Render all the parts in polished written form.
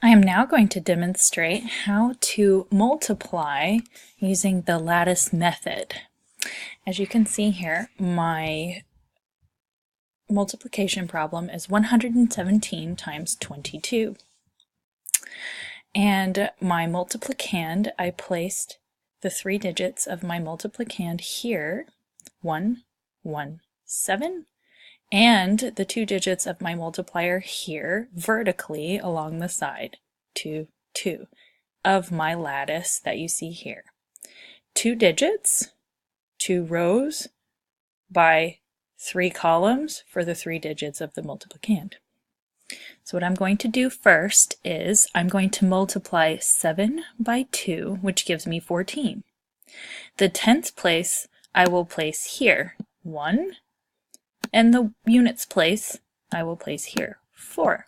I am now going to demonstrate how to multiply using the lattice method. As you can see here, my multiplication problem is 117 times 22. And my multiplicand, I placed the 3 digits of my multiplicand here, 1, 1, 7, and the 2 digits of my multiplier here vertically along the side, 2, 2, of my lattice that you see here. 2 digits, 2 rows by 3 columns for the 3 digits of the multiplicand. So what I'm going to do first is I'm going to multiply 7 by 2, which gives me 14. The 10th place I will place here, 1, and the units place I will place here, 4.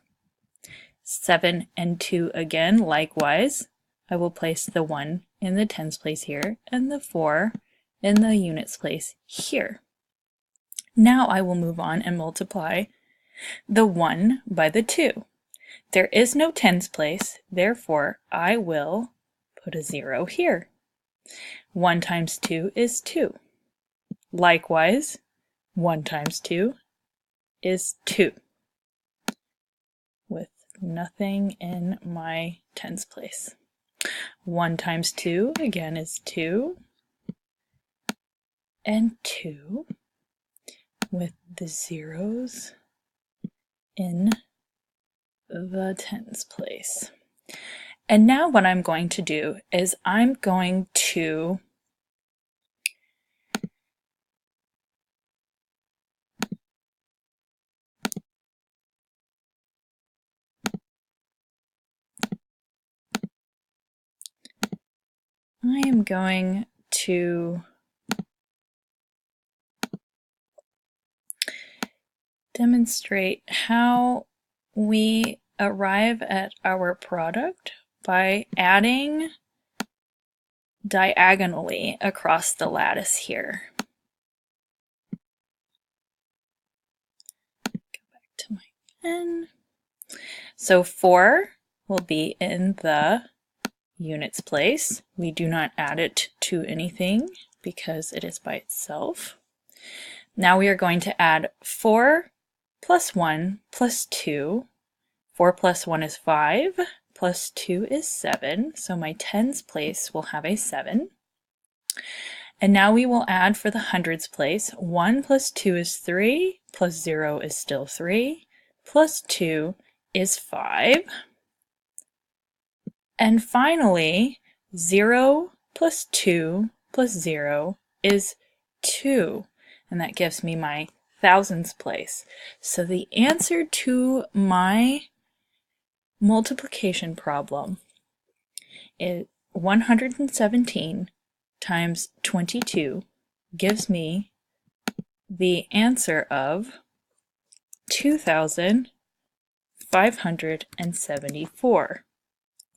7 and 2 again, likewise, I will place the 1 in the tens place here and the 4 in the units place here. Now I will move on and multiply the 1 by the 2. There is no tens place, therefore I will put a 0 here. 1 times 2 is 2. Likewise, 1 times 2 is 2, with nothing in my tens place. 1 times 2 again is 2, and 2, with the zeros in the tens place. And now what I'm going to do is I'm going to demonstrate how we arrive at our product by adding diagonally across the lattice here. Go back to my pen. So 4 will be in the units place. We do not add it to anything because it is by itself. Now we are going to add 4 plus 1 plus 2. 4 plus 1 is 5, plus 2 is 7, so my tens place will have a 7. And now we will add for the hundreds place. 1 plus 2 is 3, plus 0 is still 3, plus 2 is 5. And finally, 0 plus 2 plus 0 is 2, and that gives me my thousands place. So the answer to my multiplication problem is 117 times 22 gives me the answer of 2,574,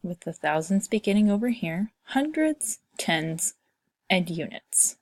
with the thousands beginning over here, hundreds, tens, and units.